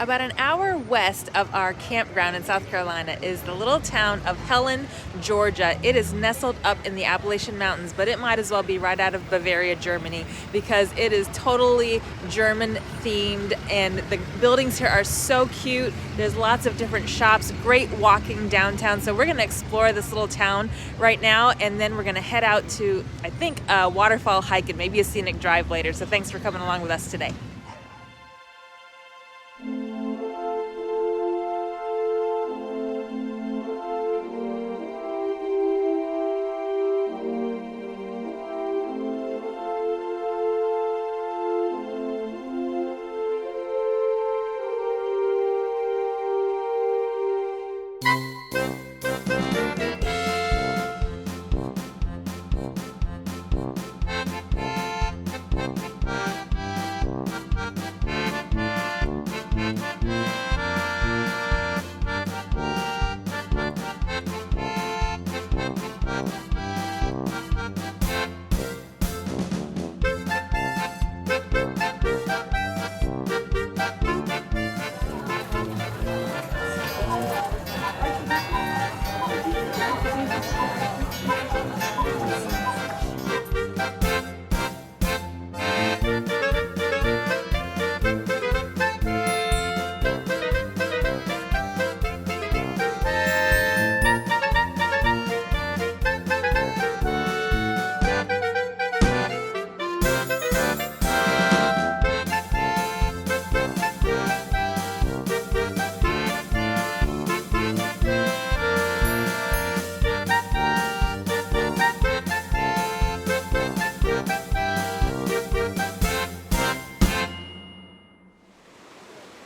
About an hour west of our campground in South Carolina is the little town of Helen, Georgia. It is nestled up in the Appalachian Mountains, but it might as well be right out of Bavaria, Germany, because it is totally German themed and the buildings here are so cute. There's lots of different shops, great walking downtown. So we're gonna explore this little town right now, and then we're gonna head out to, I think, a waterfall hike and maybe a scenic drive later. So thanks for coming along with us today.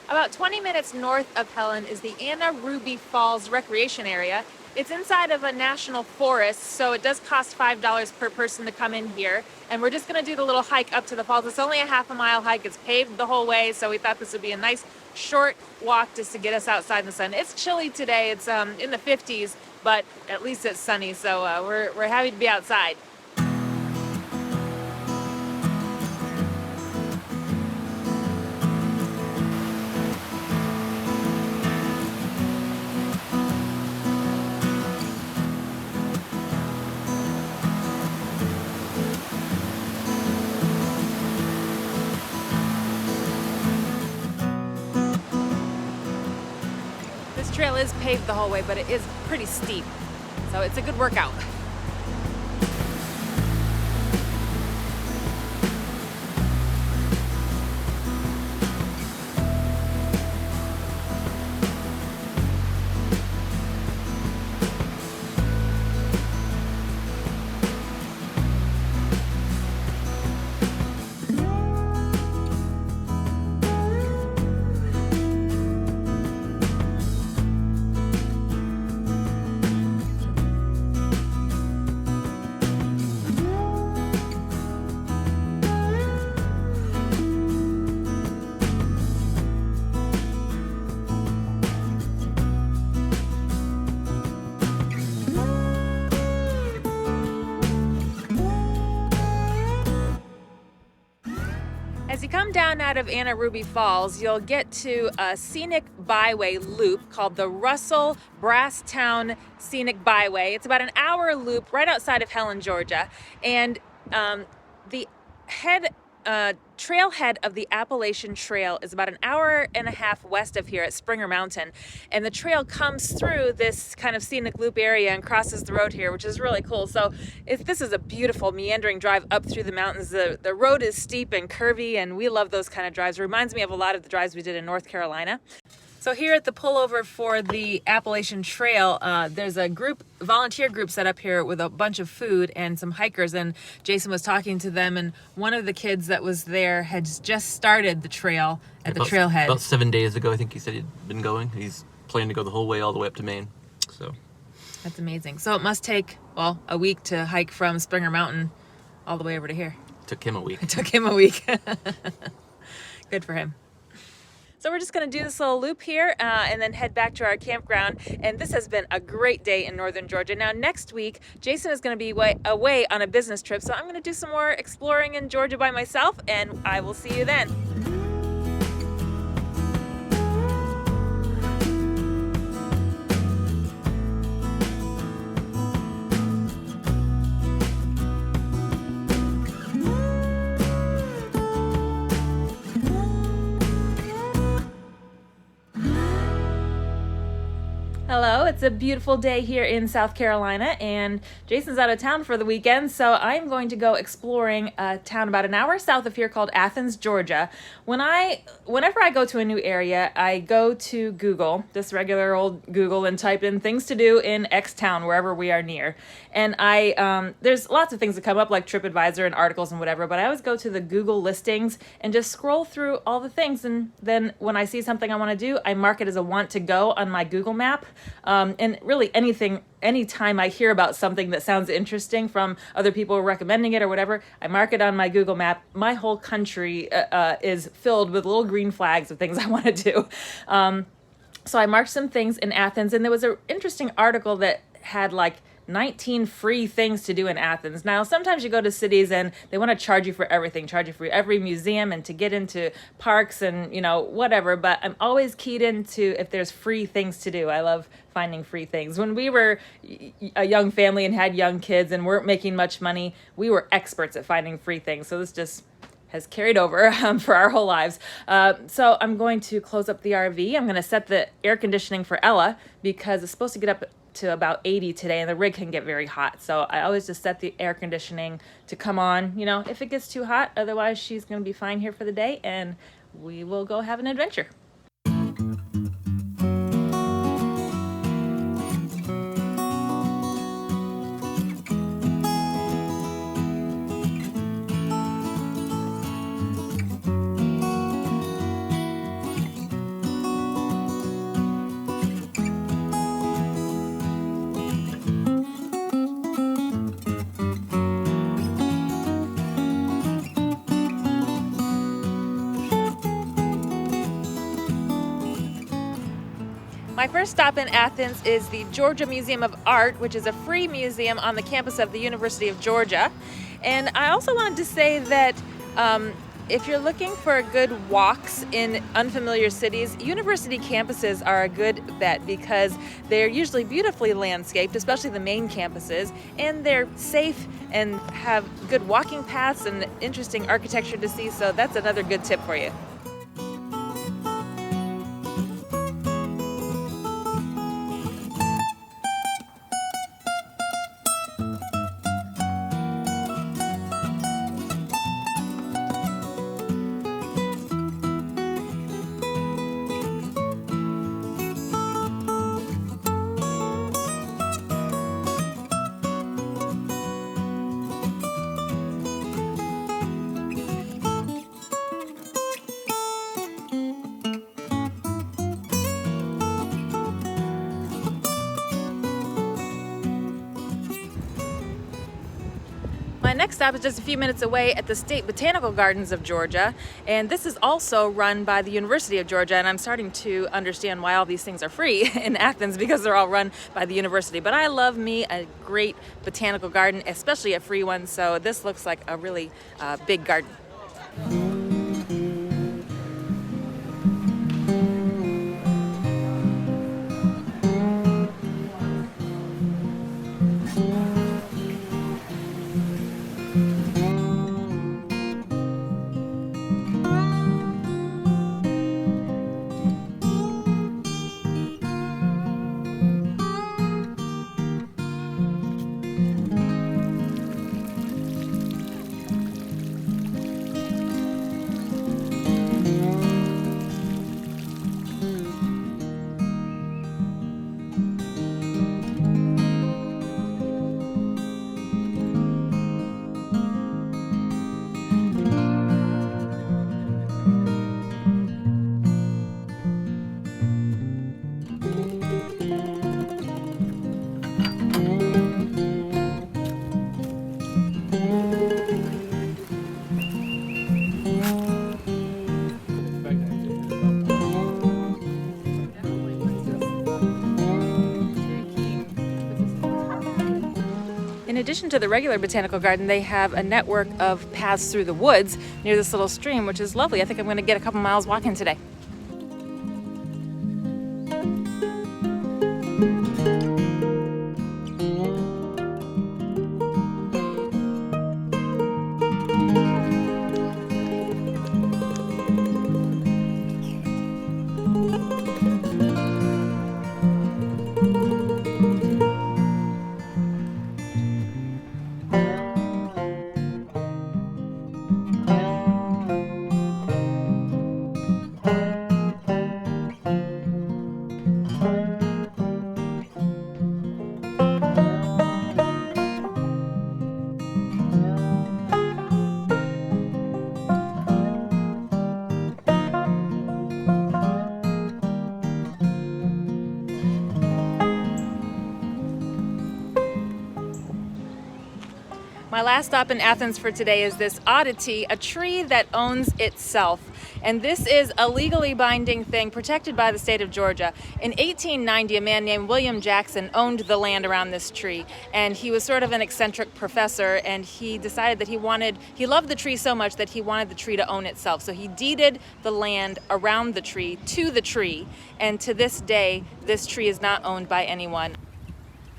About 20 minutes north of Helen is the Anna Ruby Falls recreation area. It's inside of a national forest, so it does cost $5 per person to come in here. And we're just gonna do the little hike up to the falls. It's only a half-a-mile hike. It's paved the whole way, so we thought this would be a nice short walk just to get us outside in the sun. It's chilly today. It's in the 50s, but at least it's sunny, so we're happy to be outside. This trail is paved the whole way, but it is pretty steep, so it's a good workout. As you come down out of Anna Ruby Falls, you'll get to a scenic byway loop called the Russell-Brasstown Scenic Byway. It's about an hour loop right outside of Helen, Georgia. And the trailhead of the Appalachian Trail is about an hour and a half west of here at Springer Mountain. And the trail comes through this kind of scenic loop area and crosses the road here, which is really cool. So this is a beautiful meandering drive up through the mountains. The road is steep and curvy, and we love those kind of drives. It reminds me of a lot of the drives we did in North Carolina. So here at the pullover for the Appalachian Trail, there's a volunteer group set up here with a bunch of food and some hikers, and Jason was talking to them, and one of the kids that was there had just started the trail at the trailhead. About 7 days ago, I think he said he'd been going. He's planning to go the whole way all the way up to Maine. So that's amazing. So it must take, well, a week to hike from Springer Mountain all the way over to here. It took him a week. It took him a week. Good for him. So we're just going to do this little loop here and then head back to our campground. And this has been a great day in northern Georgia. Now next week, Jason is going to be away on a business trip. So I'm going to do some more exploring in Georgia by myself, and I will see you then. It's a beautiful day here in South Carolina, and Jason's out of town for the weekend, so I'm going to go exploring a town about an hour south of here called Athens, Georgia. Whenever I go to a new area, I go to Google, just regular old Google, and type in things to do in X town, wherever we are near. And there's lots of things that come up, like TripAdvisor and articles and whatever, but I always go to the Google listings and just scroll through all the things, and then when I see something I want to do, I mark it as a want to go on my Google map. And really anytime I hear about something that sounds interesting from other people recommending it or whatever, I mark it on my Google map. My whole country is filled with little green flags of things I want to do. So I marked some things in Athens, and there was an interesting article that had like 19 free things to do in Athens. Now, sometimes you go to cities and they want to charge you for everything, charge you for every museum and to get into parks and, whatever. But I'm always keyed into if there's free things to do. I love finding free things. When we were a young family and had young kids and weren't making much money, we were experts at finding free things. So this just has carried over for our whole lives. So I'm going to close up the RV. I'm going to set the air conditioning for Ella because it's supposed to get up to about 80 today, and the rig can get very hot. So I always just set the air conditioning to come on, if it gets too hot. Otherwise, she's going to be fine here for the day, and we will go have an adventure. My first stop in Athens is the Georgia Museum of Art, which is a free museum on the campus of the University of Georgia. And I also wanted to say that if you're looking for good walks in unfamiliar cities, university campuses are a good bet because they're usually beautifully landscaped, especially the main campuses, and they're safe and have good walking paths and interesting architecture to see. So that's another good tip for you. My next stop is just a few minutes away at the State Botanical Gardens of Georgia, and this is also run by the University of Georgia, and I'm starting to understand why all these things are free in Athens because they're all run by the university. But I love me a great botanical garden, especially a free one, so this looks like a really big garden. In addition to the regular botanical garden, they have a network of paths through the woods near this little stream, which is lovely. I think I'm going to get a couple miles walking today. My last stop in Athens for today is this oddity, a tree that owns itself. And this is a legally binding thing protected by the state of Georgia. In 1890, a man named William Jackson owned the land around this tree. And he was sort of an eccentric professor, and he decided that he loved the tree so much that he wanted the tree to own itself. So he deeded the land around the tree to the tree. And to this day, this tree is not owned by anyone.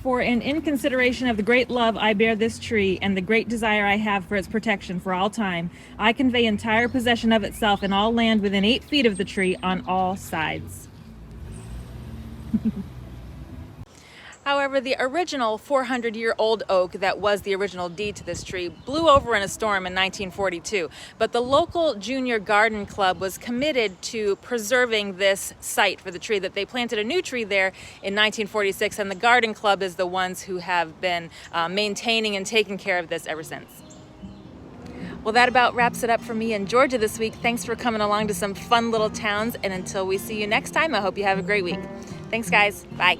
For and in consideration of the great love I bear this tree and the great desire I have for its protection for all time, I convey entire possession of itself and all land within 8 feet of the tree on all sides. However, the original 400-year-old oak that was the original deed to this tree blew over in a storm in 1942. But the local junior garden club was committed to preserving this site for the tree, that they planted a new tree there in 1946, and the garden club is the ones who have been maintaining and taking care of this ever since. Well, that about wraps it up for me in Georgia this week. Thanks for coming along to some fun little towns, and until we see you next time, I hope you have a great week. Thanks, guys. Bye.